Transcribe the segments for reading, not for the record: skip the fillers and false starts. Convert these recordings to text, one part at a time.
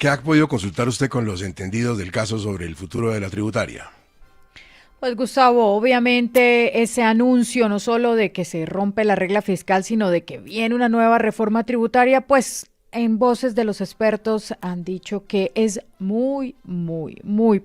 ¿Qué ha podido consultar usted con los entendidos del caso sobre el futuro de la tributaria? Pues Gustavo, obviamente ese anuncio no solo de que se rompe la regla fiscal, sino de que viene una nueva reforma tributaria, pues en voces de los expertos han dicho que es muy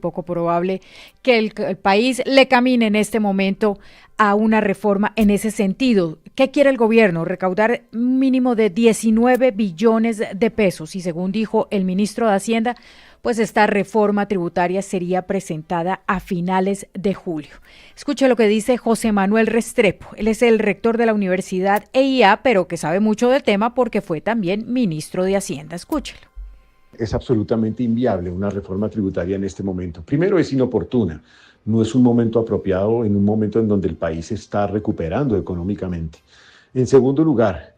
poco probable que el país le camine en este momento a una reforma en ese sentido. ¿Qué quiere el gobierno? Recaudar un mínimo de 19 billones de pesos y según dijo el ministro de Hacienda, pues esta reforma tributaria sería presentada a finales de julio. Escuche lo que dice José Manuel Restrepo. Él es el rector de la Universidad EIA, pero que sabe mucho del tema porque fue también ministro de Hacienda. Escúchelo. Es absolutamente inviable una reforma tributaria en este momento. Primero, es inoportuna. No es un momento apropiado en un momento en donde el país se está recuperando económicamente. En segundo lugar,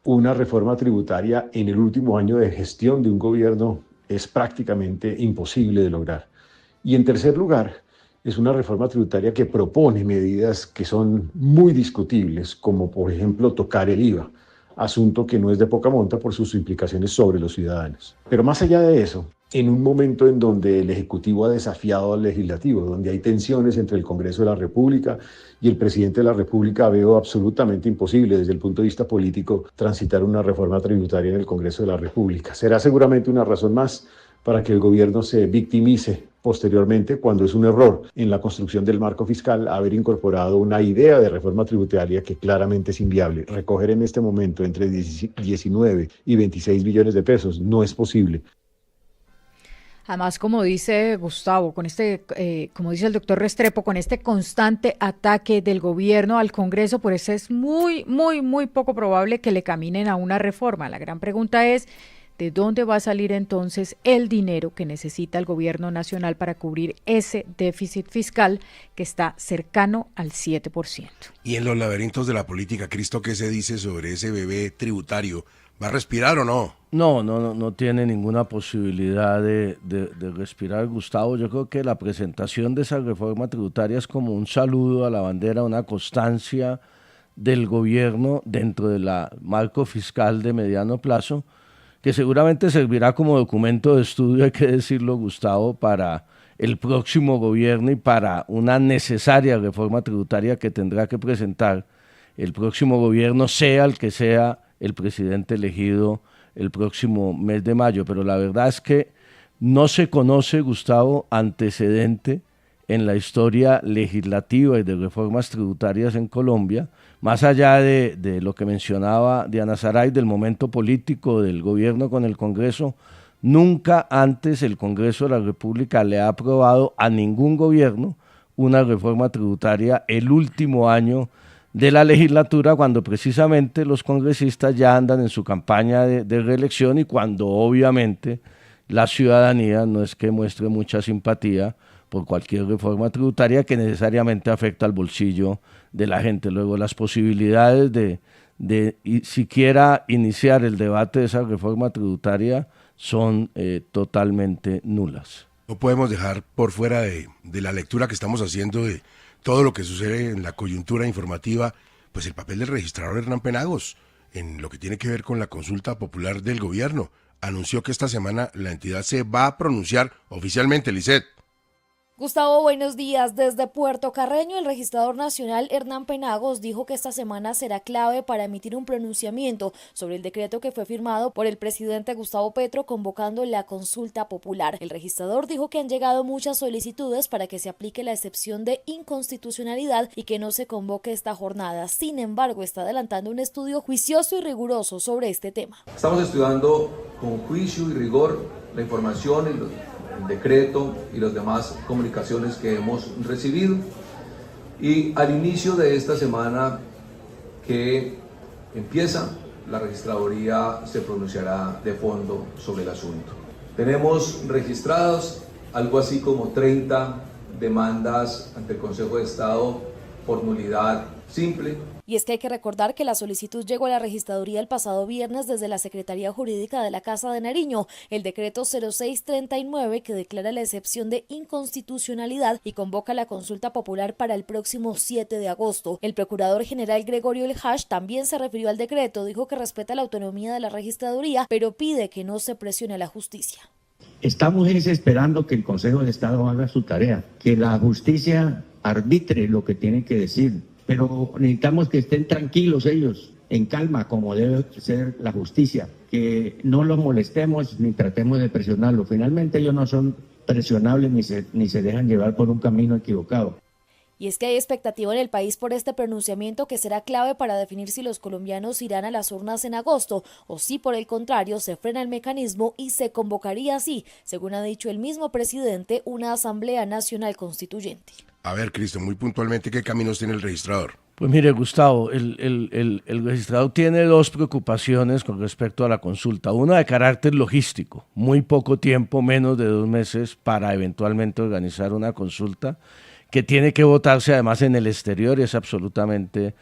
una reforma tributaria en el último año de gestión de un gobierno es prácticamente imposible de lograr. Y en tercer lugar, es una reforma tributaria que propone medidas que son muy discutibles, como por ejemplo tocar el IVA, asunto que no es de poca monta por sus implicaciones sobre los ciudadanos. Pero más allá de eso, en un momento en donde el Ejecutivo ha desafiado al Legislativo, donde hay tensiones entre el Congreso de la República y el Presidente de la República, veo absolutamente imposible desde el punto de vista político transitar una reforma tributaria en el Congreso de la República. Será seguramente una razón más para que el gobierno se victimice posteriormente cuando es un error en la construcción del marco fiscal haber incorporado una idea de reforma tributaria que claramente es inviable. Recoger en este momento entre 19 y 26 billones de pesos no es posible. Además, como dice Gustavo, como dice el doctor Restrepo, con este constante ataque del gobierno al Congreso, por eso es muy poco probable que le caminen a una reforma. La gran pregunta es, ¿de dónde va a salir entonces el dinero que necesita el gobierno nacional para cubrir ese déficit fiscal que está cercano al 7%? Y en los laberintos de la política, Cristo, ¿qué se dice sobre ese bebé tributario? ¿Va a respirar o no? No tiene ninguna posibilidad de respirar, Gustavo. Yo creo que la presentación de esa reforma tributaria es como un saludo a la bandera, una constancia del gobierno dentro del marco fiscal de mediano plazo, que seguramente servirá como documento de estudio, hay que decirlo, Gustavo, para el próximo gobierno y para una necesaria reforma tributaria que tendrá que presentar el próximo gobierno, sea el que sea el presidente elegido el próximo mes de mayo. Pero la verdad es que no se conoce, Gustavo, antecedente en la historia legislativa y de reformas tributarias en Colombia, más allá de lo que mencionaba Diana Saray, del momento político del gobierno con el Congreso. Nunca antes el Congreso de la República le ha aprobado a ningún gobierno una reforma tributaria el último año de la legislatura, cuando precisamente los congresistas ya andan en su campaña de reelección y cuando obviamente la ciudadanía no es que muestre mucha simpatía por cualquier reforma tributaria que necesariamente afecta al bolsillo de la gente. Luego, las posibilidades de siquiera iniciar el debate de esa reforma tributaria son totalmente nulas. No podemos dejar por fuera de la lectura que estamos haciendo de todo lo que sucede en la coyuntura informativa, pues el papel del registrador Hernán Penagos en lo que tiene que ver con la consulta popular del gobierno. Anunció que esta semana la entidad se va a pronunciar oficialmente, Lisset. Gustavo, buenos días. Desde Puerto Carreño, el registrador nacional Hernán Penagos dijo que esta semana será clave para emitir un pronunciamiento sobre el decreto que fue firmado por el presidente Gustavo Petro convocando la consulta popular. El registrador dijo que han llegado muchas solicitudes para que se aplique la excepción de inconstitucionalidad y que no se convoque esta jornada. Sin embargo, está adelantando un estudio juicioso y riguroso sobre este tema. Estamos estudiando con juicio y rigor la información y el decreto y las demás comunicaciones que hemos recibido, y al inicio de esta semana que empieza, la registraduría se pronunciará de fondo sobre el asunto. Tenemos registrados algo así como 30 demandas ante el Consejo de Estado por nulidad simple, Y es que hay que recordar que la solicitud llegó a la registraduría el pasado viernes desde la Secretaría Jurídica de la Casa de Nariño, el decreto 0639 que declara la excepción de inconstitucionalidad y convoca la consulta popular para el próximo 7 de agosto. El procurador general Gregorio El Hash también se refirió al decreto, dijo que respeta la autonomía de la registraduría, pero pide que no se presione a la justicia. Estamos esperando que el Consejo de Estado haga su tarea, que la justicia arbitre lo que tiene que decir, pero necesitamos que estén tranquilos ellos, en calma, como debe ser la justicia, que no los molestemos ni tratemos de presionarlos. Finalmente ellos no son presionables ni se dejan llevar por un camino equivocado. Y es que hay expectativa en el país por este pronunciamiento que será clave para definir si los colombianos irán a las urnas en agosto o si por el contrario se frena el mecanismo y se convocaría así, según ha dicho el mismo presidente, una Asamblea Nacional Constituyente. A ver, Cristian, muy puntualmente, ¿qué caminos tiene el registrador? Pues mire, Gustavo, el registrador tiene dos preocupaciones con respecto a la consulta. Una de carácter logístico, muy poco tiempo, menos de 2 meses, para eventualmente organizar una consulta que tiene que votarse además en el exterior y es absolutamente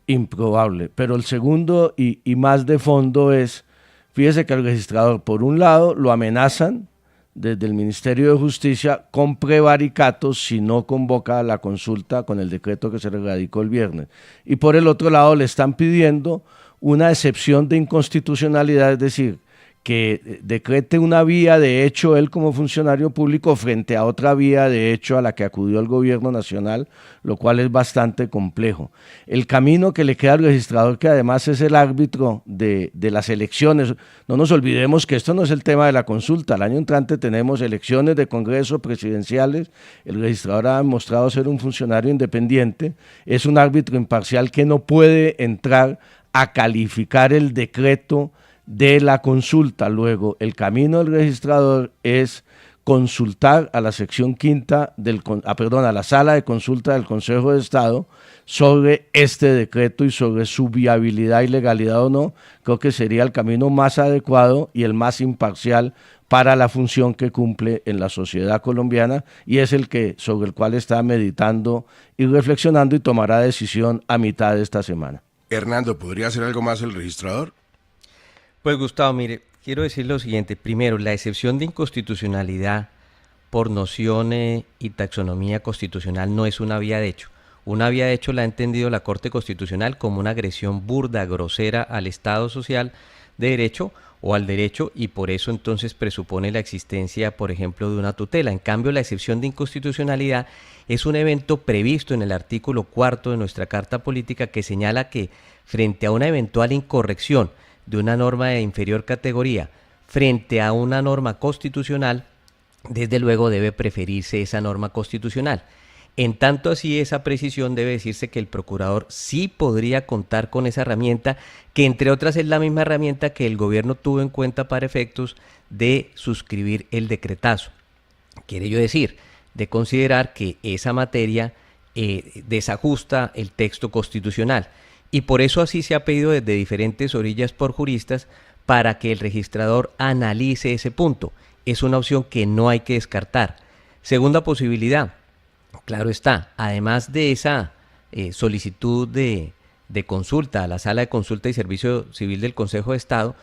improbable. Pero el segundo y más de fondo es, fíjese que al registrador, por un lado, lo amenazan desde el Ministerio de Justicia con prevaricatos si no convoca a la consulta con el decreto que se le radicó el viernes. Y por el otro lado le están pidiendo una excepción de inconstitucionalidad, es decir, que decrete una vía de hecho él como funcionario público frente a otra vía de hecho a la que acudió el gobierno nacional, lo cual es bastante complejo. El camino que le queda al registrador, que además es el árbitro de las elecciones, no nos olvidemos que esto no es el tema de la consulta, el año entrante tenemos elecciones de Congreso presidenciales, el registrador ha demostrado ser un funcionario independiente, es un árbitro imparcial que no puede entrar a calificar el decreto de la consulta. Luego, el camino del registrador es consultar a la sección quinta a la sala de consulta del Consejo de Estado sobre este decreto y sobre su viabilidad y legalidad o no. Creo que sería el camino más adecuado y el más imparcial para la función que cumple en la sociedad colombiana y es sobre el cual está meditando y reflexionando y tomará decisión a mitad de esta semana. Hernando, ¿podría hacer algo más el registrador? Pues Gustavo, mire, quiero decir lo siguiente. Primero, la excepción de inconstitucionalidad por noción y taxonomía constitucional no es una vía de hecho. Una vía de hecho la ha entendido la Corte Constitucional como una agresión burda, grosera al Estado social de derecho o al derecho y por eso entonces presupone la existencia, por ejemplo, de una tutela. En cambio, la excepción de inconstitucionalidad es un evento previsto en el artículo 4 de nuestra Carta Política que señala que frente a una eventual incorrección de una norma de inferior categoría frente a una norma constitucional, desde luego debe preferirse esa norma constitucional. En tanto así esa precisión debe decirse que el procurador sí podría contar con esa herramienta, que entre otras es la misma herramienta que el gobierno tuvo en cuenta para efectos de suscribir el decretazo. Quiere yo decir, de considerar que esa materia desajusta el texto constitucional. Y por eso así se ha pedido desde diferentes orillas por juristas para que el registrador analice ese punto. Es una opción que no hay que descartar. Segunda posibilidad, claro está, además de esa solicitud de consulta a la Sala de Consulta y Servicio Civil del Consejo de Estado,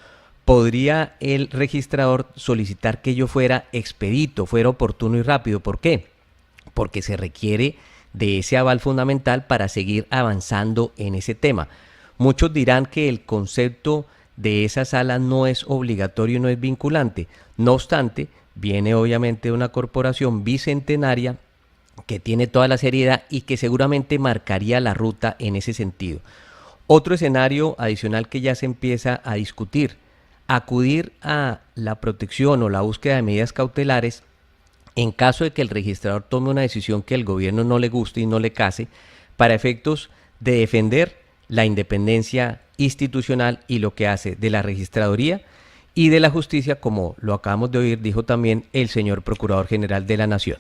podría el registrador solicitar que ello fuera expedito, fuera oportuno y rápido. ¿Por qué? Porque se requiere de ese aval fundamental para seguir avanzando en ese tema. Muchos dirán que el concepto de esa sala no es obligatorio y no es vinculante. No obstante, viene obviamente una corporación bicentenaria que tiene toda la seriedad y que seguramente marcaría la ruta en ese sentido. Otro escenario adicional que ya se empieza a discutir, acudir a la protección o la búsqueda de medidas cautelares en caso de que el registrador tome una decisión que al gobierno no le guste y no le case, para efectos de defender la independencia institucional y lo que hace de la registraduría y de la justicia, como lo acabamos de oír, dijo también el señor Procurador General de la Nación.